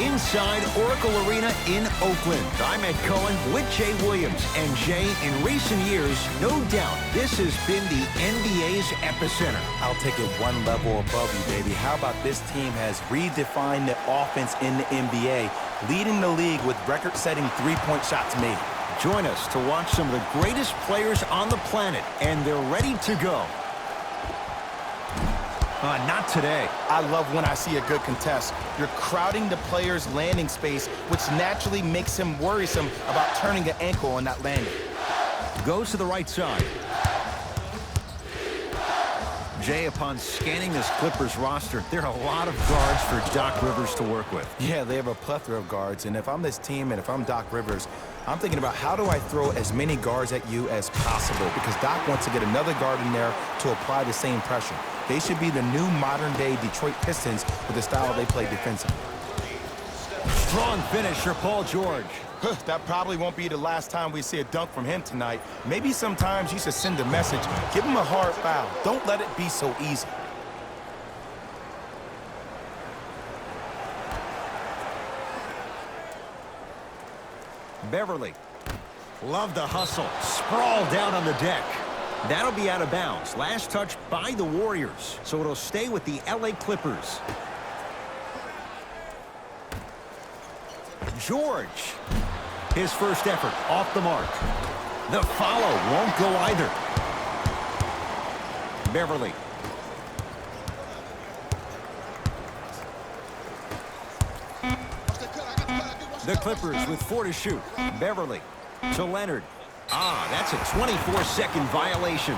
inside Oracle Arena in Oakland. I'm Ed Cohen with Jay Williams. And Jay, in recent years, no doubt, this has been the NBA's epicenter. I'll take it one level above you, baby. How about this team has redefined the offense in the NBA, leading the league with record-setting three-point shots made. Join us to watch some of the greatest players on the planet, and they're ready to go. Not today. I love when I see a good contest. You're crowding the player's landing space, which naturally makes him worrisome about turning an ankle on that landing. Goes to the right side. Jay, upon scanning this Clippers roster, there are a lot of guards for Doc Rivers to work with. Yeah, they have a plethora of guards, and if I'm this team and if I'm Doc Rivers, I'm thinking about how do I throw as many guards at you as possible, because Doc wants to get another guard in there to apply the same pressure. They should be the new modern-day Detroit Pistons with the style they play defensively. Strong finish for Paul George. That probably won't be the last time we see a dunk from him tonight. Maybe sometimes you should send a message. Give him a hard foul. Don't let it be so easy. Beverly. Love the hustle. Sprawl down on the deck. That'll be out of bounds. Last touch by the Warriors. So it'll stay with the LA Clippers. George. His first effort off the mark. The follow won't go either. Beverly. The Clippers with 4 to shoot. Beverly to Leonard. That's a 24-second violation.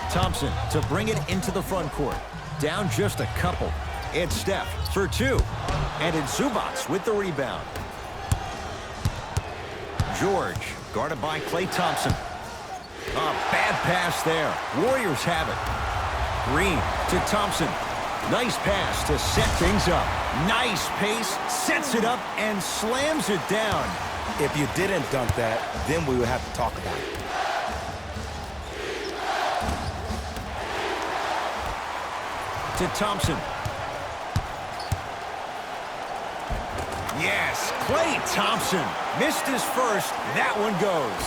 Thompson to bring it into the front court. Down just a couple. It's Steph for 2. And it's Zubats with the rebound. George guarded by Klay Thompson. A bad pass there. Warriors have it. Green to Thompson. Nice pass to set things up. Nice pace, sets it up, and slams it down. If you didn't dunk that, then we would have to talk about it. To Thompson. Yes, Klay Thompson missed his first. That one goes.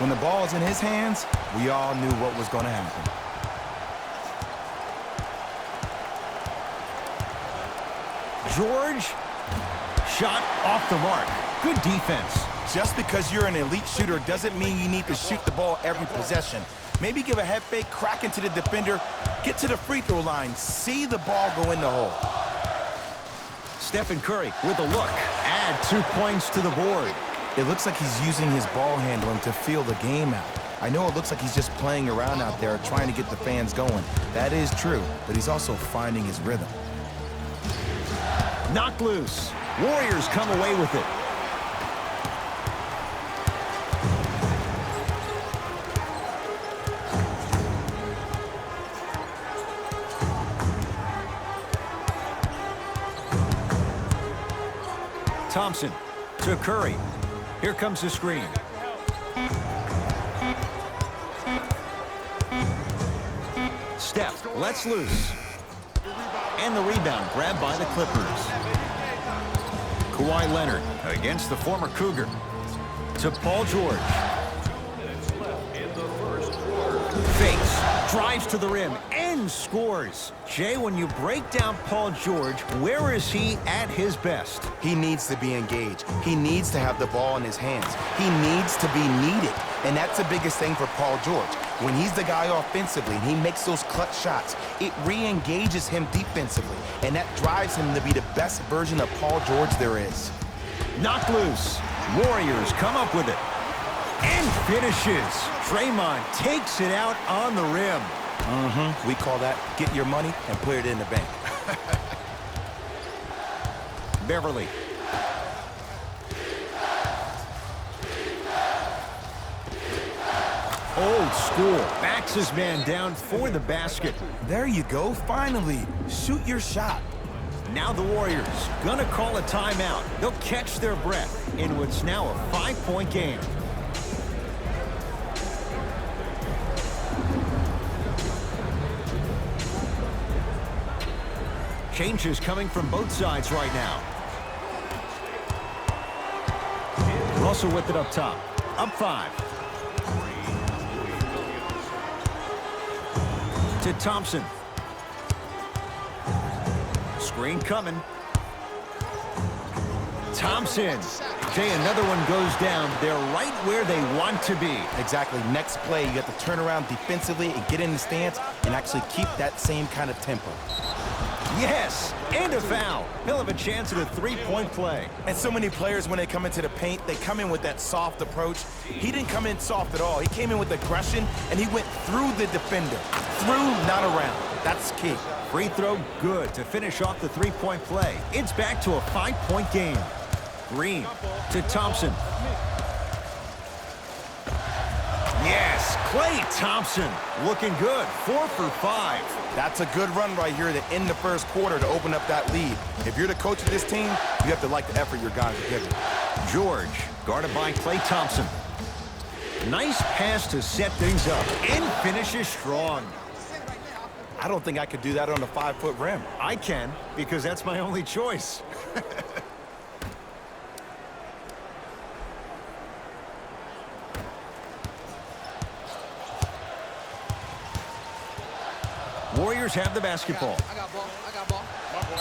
When the ball's in his hands, we all knew what was going to happen. George. Shot off the mark. Good defense. Just because you're an elite shooter doesn't mean you need to shoot the ball every possession. Maybe give a head fake, crack into the defender, get to the free throw line, see the ball go in the hole. Stephen Curry with a look. Add 2 points to the board. It looks like he's using his ball handling to feel the game out. I know it looks like he's just playing around out there trying to get the fans going. That is true, but he's also finding his rhythm. Knocked loose. Warriors come away with it. Thompson to Curry. Here comes the screen. Steph lets loose. And the rebound grabbed by the Clippers. Kawhi Leonard against the former Cougar. To Paul George. Fakes, drives to the rim, and scores. Jay, when you break down Paul George, where is he at his best? He needs to be engaged. He needs to have the ball in his hands. He needs to be needed. And that's the biggest thing for Paul George. When he's the guy offensively and he makes those clutch shots, it re-engages him defensively. And that drives him to be the best version of Paul George there is. Knocked loose. Warriors come up with it. And finishes. Draymond takes it out on the rim. We call that get your money and put it in the bank. Beverly. Old school. Backs his man down for the basket. There you go. Finally. Shoot your shot. Now the Warriors gonna call a timeout. They'll catch their breath in what's now a 5-point game. Changes coming from both sides right now. Russell with it up top. Up 5. To Thompson. Screen coming. Thompson. Jay, another one goes down. They're right where they want to be. Exactly. Next play, you have to turn around defensively and get in the stance and actually keep that same kind of tempo. Yes, and a foul. He'll have a chance at a 3-point play. And so many players, when they come into the paint, they come in with that soft approach. He didn't come in soft at all. He came in with aggression, and he went through the defender. Through, not around. That's key. Free throw good to finish off the 3-point play. It's back to a 5-point game. Green to Thompson. Yes, Klay Thompson looking good. 4 for 5. That's a good run right here to end the first quarter to open up that lead. If you're the coach of this team, you have to like the effort your guys are giving. George, guarded by Klay Thompson. Nice pass to set things up and finishes strong. I don't think I could do that on a 5-foot rim. I can, because that's my only choice. Warriors have the basketball. I got ball.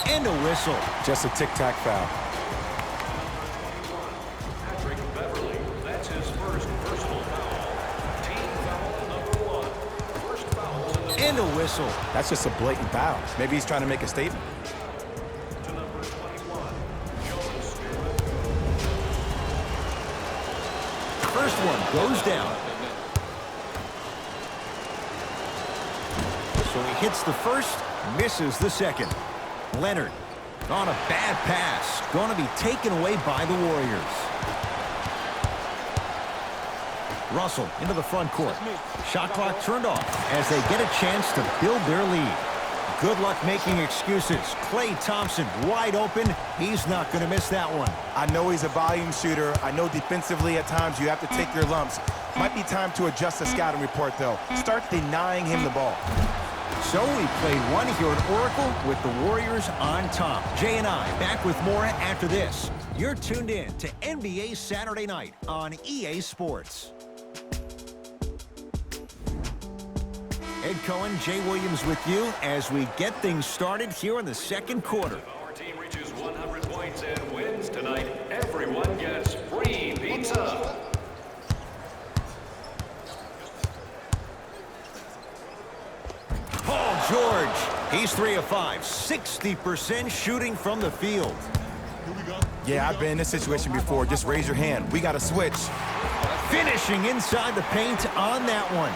And a whistle. Just a tic-tac foul. Patrick Beverly, that's his first personal foul. Team foul number 1. First foul in the And a whistle. That's just a blatant foul. Maybe he's trying to make a statement. to number 21. Jonas. First one goes down. So he hits the first, misses the second. Leonard on a bad pass. Going to be taken away by the Warriors. Russell into the front court. Shot clock turned off as they get a chance to build their lead. Good luck making excuses. Klay Thompson wide open. He's not going to miss that one. I know he's a volume shooter. I know defensively at times you have to take your lumps. Might be time to adjust the scouting report, though. Start denying him the ball. So we played one here at Oracle with the Warriors on top. Jay and I back with more after this. You're tuned in to NBA Saturday Night on EA Sports. Ed Cohen, Jay Williams with you as we get things started here in the second quarter. If our team reaches 100 points and wins tonight, everyone gets free pizza. Paul George, he's 3 of 5, 60% shooting from the field. Yeah, I've been in this situation before. Just raise your hand. We got to switch. Finishing inside the paint on that one.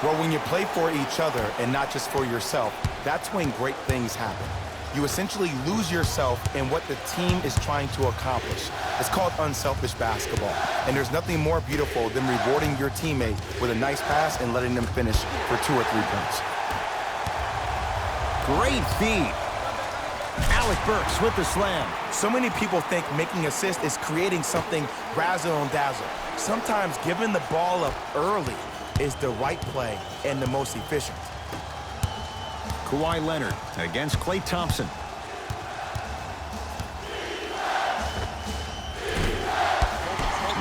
Well, when you play for each other and not just for yourself, that's when great things happen. You essentially lose yourself in what the team is trying to accomplish. It's called unselfish basketball. And there's nothing more beautiful than rewarding your teammate with a nice pass and letting them finish for 2 or 3 points. Great feed. Alec Burks with the slam. So many people think making assists is creating something razzle-dazzle. Sometimes giving the ball up early is the right play and the most efficient. Kawhi Leonard against Klay Thompson.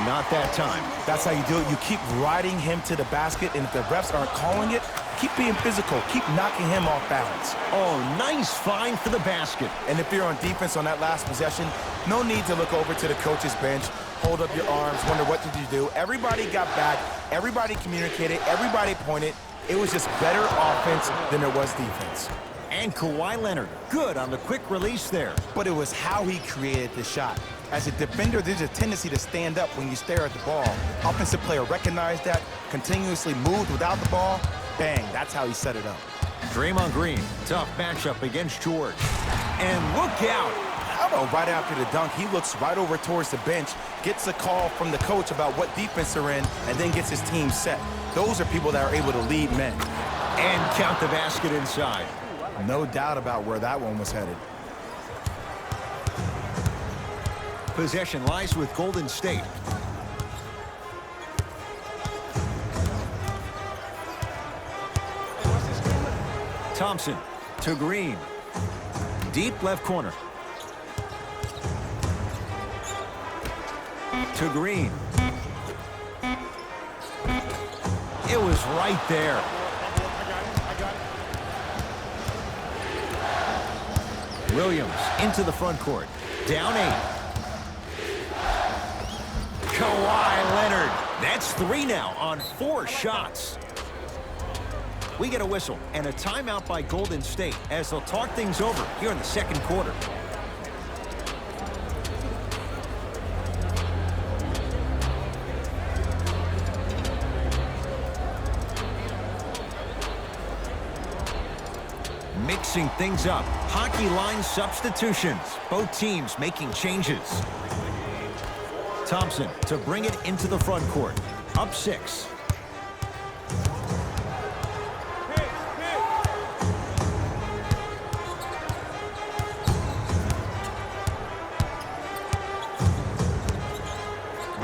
Not that time. That's how you do it. You keep riding him to the basket, and if the refs aren't calling it, keep being physical. Keep knocking him off balance. Oh, nice find for the basket. And if you're on defense on that last possession, no need to look over to the coach's bench, hold up your arms, wonder what did you do. Everybody got back. Everybody communicated. Everybody pointed. It was just better offense than there was defense. And Kawhi Leonard, good on the quick release there. But it was how he created the shot. As a defender, there's a tendency to stand up when you stare at the ball. Offensive player recognized that, continuously moved without the ball. Bang, that's how he set it up. Draymond Green, tough matchup against George. And look out. How about right after the dunk, he looks right over towards the bench, gets a call from the coach about what defense they're in, and then gets his team set. Those are people that are able to lead men. And count the basket inside. No doubt about where that one was headed. Possession lies with Golden State. Thompson to Green. Deep left corner. To Green. It was right there. Williams into the front court. Down 8. Kawhi Leonard. That's 3 now on 4 shots. We get a whistle and a timeout by Golden State as they'll talk things over here in the second quarter. Mixing things up. Hockey line substitutions. Both teams making changes. Thompson to bring it into the front court. Up 6.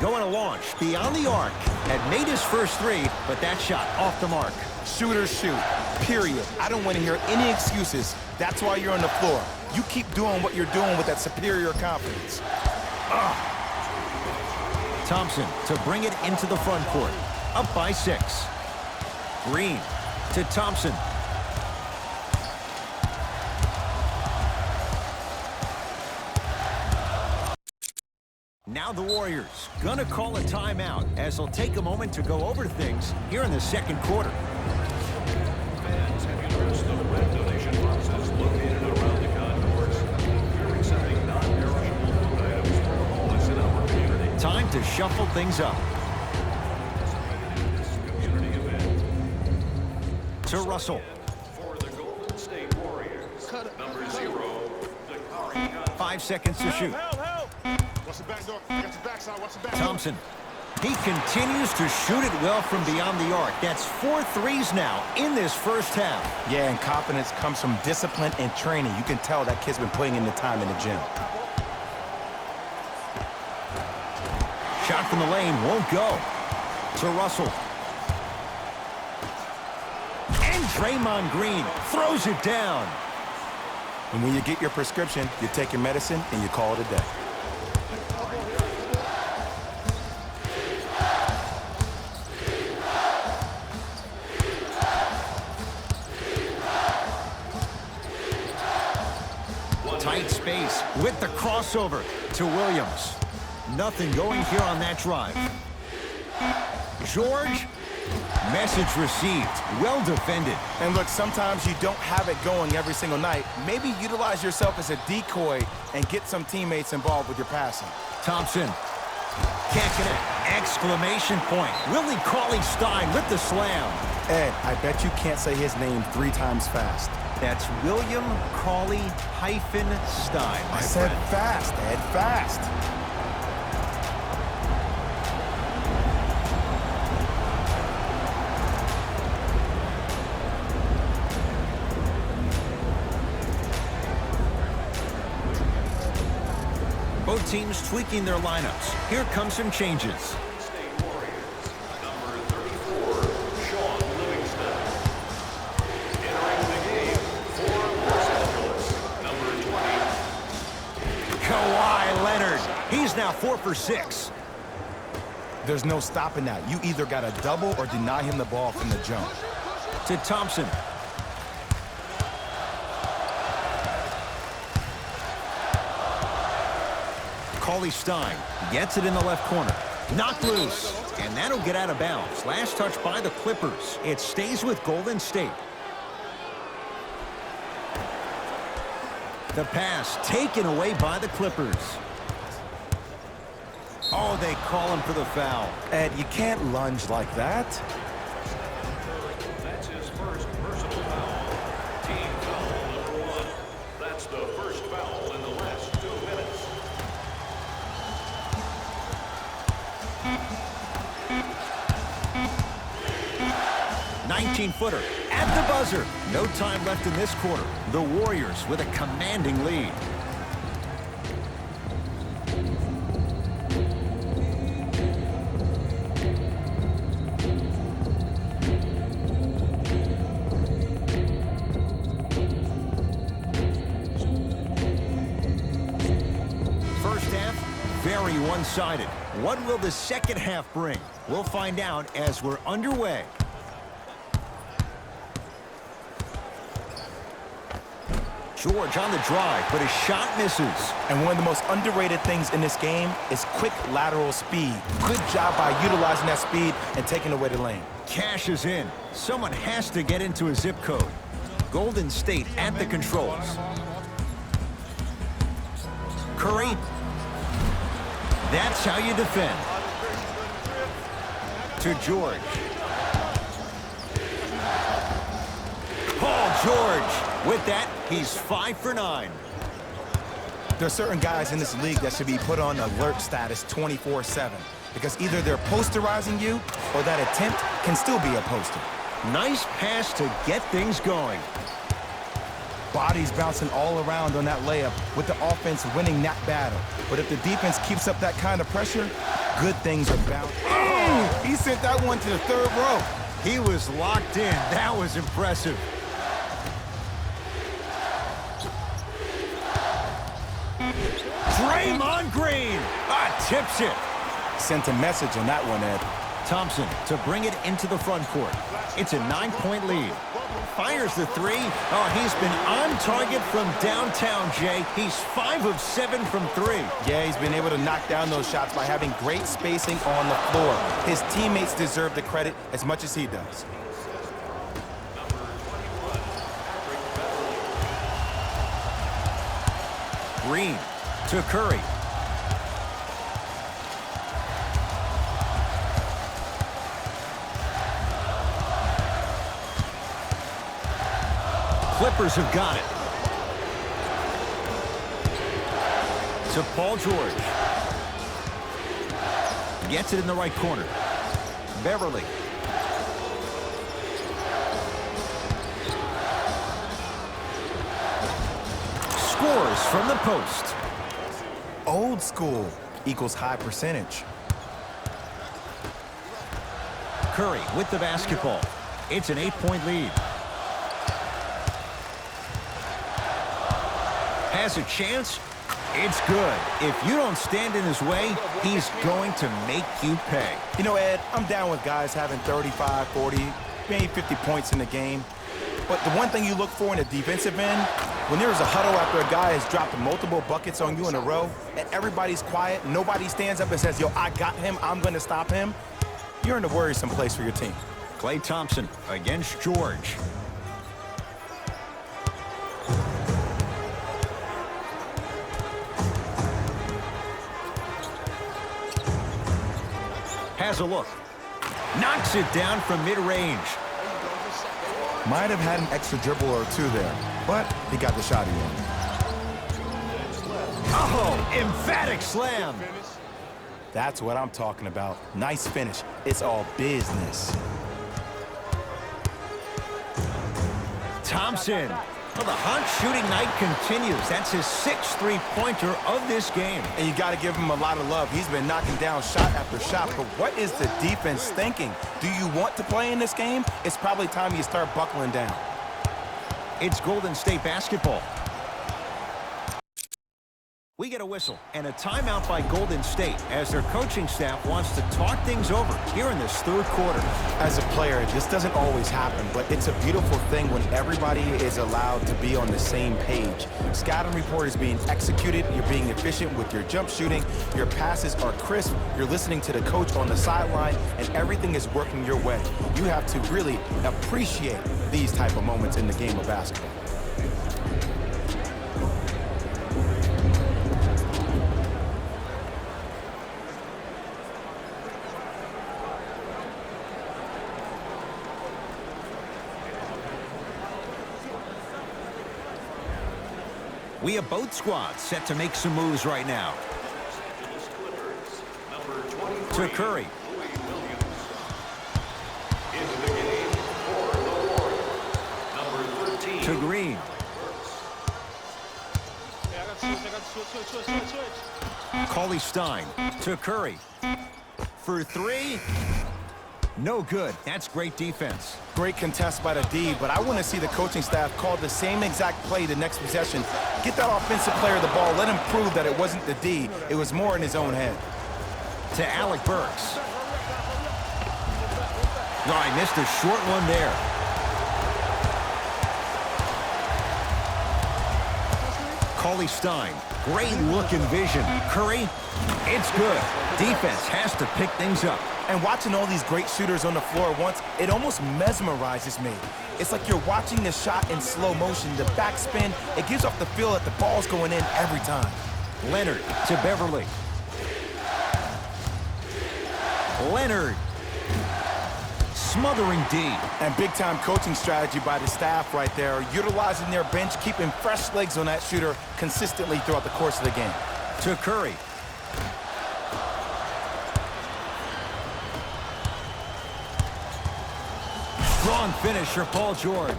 Going to launch beyond the arc. Had made his first 3, but that shot off the mark. Shooters shoot, period. I don't want to hear any excuses. That's why you're on the floor. You keep doing what you're doing with that superior confidence. Thompson to bring it into the front court. Up by 6. Green to Thompson. Now the Warriors gonna call a timeout as they'll take a moment to go over things here in the second quarter. Fans have used the red donation boxes located around the concourse. We're accepting non-perishable food items for the homeless in our community. Time to shuffle things up. This community event. To Russell. For the Golden State Warriors, number 0, the 5 seconds to shoot. Watch the back door. I got your backside. Watch the back door. Thompson. He continues to shoot it well from beyond the arc. That's 4 threes now in this first half. Yeah, and confidence comes from discipline and training. You can tell that kid's been putting in the time in the gym. Shot from the lane won't go. To Russell. And Draymond Green throws it down. And when you get your prescription, you take your medicine and you call it a day. Tight space with the crossover to Williams. Nothing going here on that drive. George. Message received. Well defended. And look, sometimes you don't have it going every single night. Maybe utilize yourself as a decoy and get some teammates involved with your passing. Thompson. Can't connect. Exclamation point. Willie Cauley-Stein with the slam. Ed, I bet you can't say his name 3 times fast. That's William Cauley-Stein, my I said friend. fast, Ed, fast. Both teams tweaking their lineups. Here come some changes. State Warriors, number 34, Sean Livingston. Entering the game for Los Angeles, number 20. Kawhi Leonard. He's now 4 for 6. There's no stopping that. You either got to double or deny him the ball from the jump. To Thompson. Cauley-Stein gets it in the left corner. Knocked loose. And that'll get out of bounds. Last touch by the Clippers. It stays with Golden State. The pass taken away by the Clippers. Oh, they call him for the foul. Ed, you can't lunge like that. That's his first personal foul. Team foul number 1. That's the first foul in the last 2 minutes. 19-footer at the buzzer. No time left in this quarter. The Warriors with a commanding lead. one-sided. What will the second half bring? We'll find out as we're underway. George on the drive, but his shot misses. And one of the most underrated things in this game is quick lateral speed. Good job by utilizing that speed and taking away the lane. Cash is in. Someone has to get into a zip code. Golden State at the controls. Curry. That's how you defend. To George. Paul George. With that, he's 5 for 9. There are certain guys in this league that should be put on alert status 24/7 because either they're posterizing you or that attempt can still be a poster. Nice pass to get things going. Bodies bouncing all around on that layup with the offense winning that battle. But if the defense keeps up that kind of pressure, good things are bound. Oh, he sent that one to the third row. He was locked in. That was impressive. Draymond Green tips it. Sent a message on that one, Ed. Thompson to bring it into the front court. It's a 9-point lead. Fires the three. Oh, he's been on target from downtown, Jay. He's 5 of 7 from 3. Yeah, he's been able to knock down those shots by having great spacing on the floor. His teammates deserve the credit as much as he does. Green to Curry. Clippers have got it. To Paul George. Gets it in the right corner. Beverly. Scores from the post. Old school equals high percentage. Curry with the basketball. It's an 8-point lead. Has a chance. It's good. If you don't stand in his way, he's going to make you pay. You know, Ed, I'm down with guys having 35, 40, maybe 50 points in the game. But the one thing you look for in a defensive end, when there's a huddle after a guy has dropped multiple buckets on you in a row, and everybody's quiet, nobody stands up and says, yo, I got him, I'm going to stop him, you're in a worrisome place for your team. Klay Thompson against George. Has a look. Knocks it down from mid-range. Might have had an extra dribble or two there, but he got the shot in. Oh, emphatic slam. That's what I'm talking about. Nice finish. It's all business. Thompson. Well, the hot shooting night continues. That's his 6th three-pointer of this game. And you got to give him a lot of love. He's been knocking down shot after shot. But what is the defense thinking? Do you want to play in this game? It's probably time you start buckling down. It's Golden State basketball. We get a whistle and a timeout by Golden State as their coaching staff wants to talk things over here in this 3rd quarter. As a player, this doesn't always happen, but it's a beautiful thing when everybody is allowed to be on the same page. Scouting report is being executed, you're being efficient with your jump shooting, your passes are crisp, you're listening to the coach on the sideline, and everything is working your way. You have to really appreciate these type of moments in the game of basketball. We have both squads set to make some moves right now. To Curry. To Green. Cauley Stein to Curry. For 3. No good. That's great defense. Great contest by the D, but I want to see the coaching staff call the same exact play the next possession. Get that offensive player the ball. Let him prove that it wasn't the D. It was more in his own head. to Alec Burks. No, I missed a short one there. Cauley Stein, great look and vision. Curry, it's good. Defense has to pick things up. And watching all these great shooters on the floor at once, it almost mesmerizes me. It's like you're watching the shot in slow motion. The backspin, it gives off the feel that the ball's going in every time. Leonard to Beverly. Leonard. Smothering D. And big-time coaching strategy by the staff right there, utilizing their bench, keeping fresh legs on that shooter consistently throughout the course of the game. To Curry. Strong finisher, Paul George.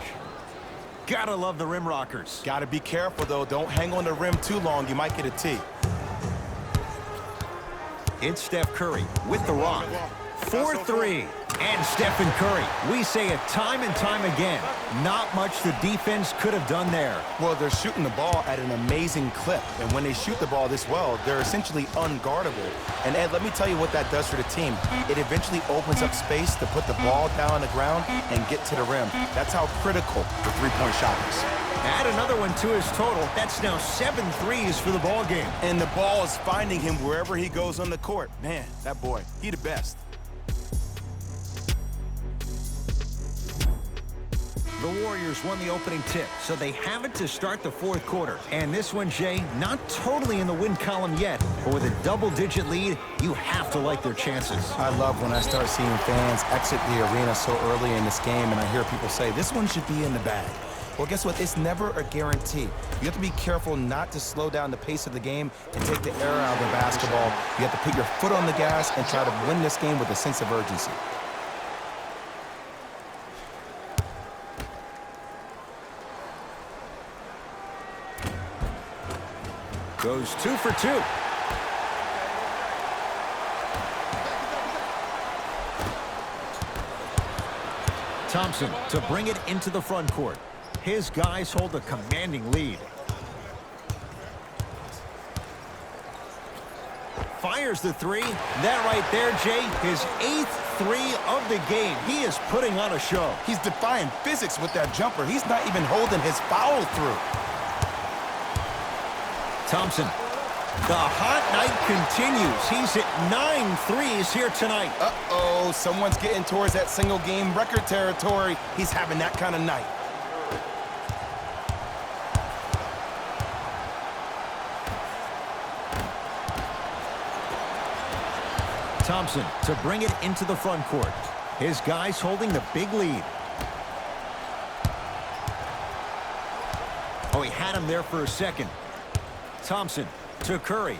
Gotta love the rim rockers. Gotta be careful, though. Don't hang on the rim too long. You might get a tee. It's Steph Curry with the rock. 4-3. And Stephen Curry. We say it time and time again. Not much the defense could have done there. Well, they're shooting the ball at an amazing clip. And when they shoot the ball this well, they're essentially unguardable. And Ed, let me tell you what that does for the team. It eventually opens up space to put the ball down on the ground and get to the rim. That's how critical the three-point shot is. Add another one to his total. That's now 7 threes for the ball game. And the ball is finding him wherever he goes on the court. Man, that boy, he the best. The Warriors won the opening tip, so they have it to start the fourth quarter. And this one, Jay, not totally in the win column yet, but with a double-digit lead, you have to like their chances. I love when I start seeing fans exit the arena so early in this game, and I hear people say, this one should be in the bag. Well, guess what? It's never a guarantee. You have to be careful not to slow down the pace of the game and take the air out of the basketball. You have to put your foot on the gas and try to win this game with a sense of urgency. Goes 2 for 2. Thompson to bring it into the front court. His guys hold a commanding lead. Fires the three. That right there, Jay, his 8th three of the game. He is putting on a show. He's defying physics with that jumper. He's not even holding his foul through. Thompson. The hot night continues. He's hit 9 threes here tonight. Uh-oh, someone's getting towards that single-game record territory. He's having that kind of night. Thompson to bring it into the front court. His guys holding the big lead. Oh, he had him there for a second. Thompson to Curry.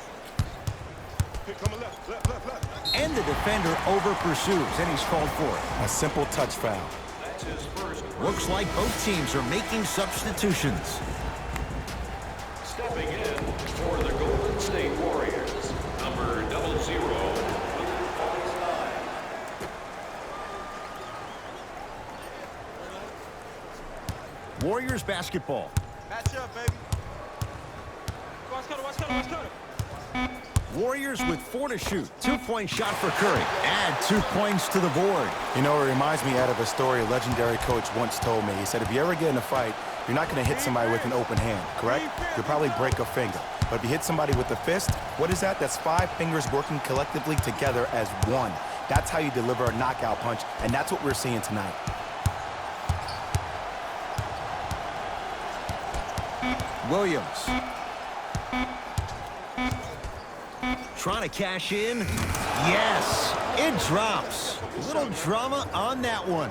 And the defender over pursues, and he's called for it. A simple touch foul. Looks like both teams are making substitutions. Stepping in for the Golden State Warriors, number 00. Warriors basketball. Match up, baby. Watch Cutter. Warriors with 4 to shoot. 2-point shot for Curry. Add 2 points to the board. You know, it reminds me, Ed, of a story a legendary coach once told me. He said, if you ever get in a fight, you're not going to hit somebody with an open hand, correct? You'll probably break a finger. But if you hit somebody with a fist, what is that? That's 5 fingers working collectively together as one. That's how you deliver a knockout punch, and that's what we're seeing tonight. Williams. Trying to cash in. Yes, it drops. A little drama on that one.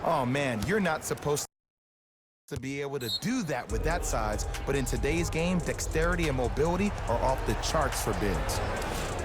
Oh, man, you're not supposed to be able to do that with that size, but in today's game, dexterity and mobility are off the charts for bigs.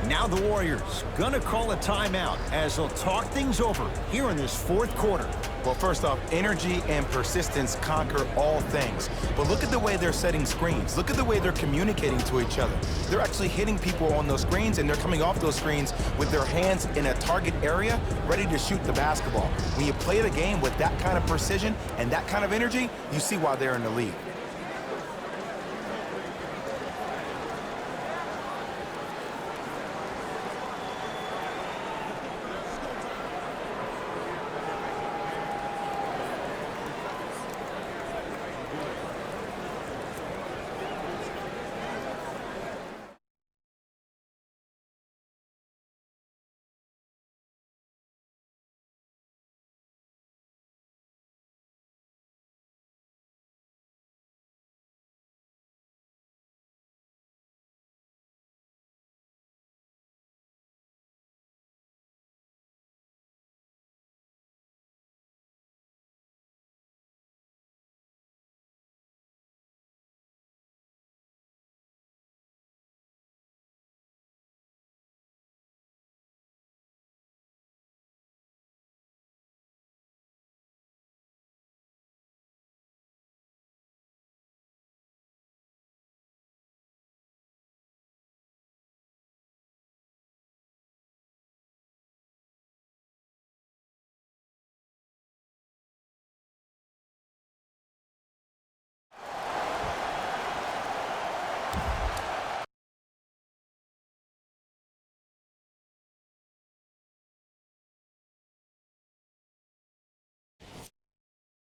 Now the Warriors gonna call a timeout as they'll talk things over here in this fourth quarter. Well, first off, energy and persistence conquer all things. But look at the way they're setting screens. Look at the way they're communicating to each other. They're actually hitting people on those screens, and they're coming off those screens with their hands in a target area, ready to shoot the basketball. When you play the game with that kind of precision and that kind of energy, you see why they're in the league.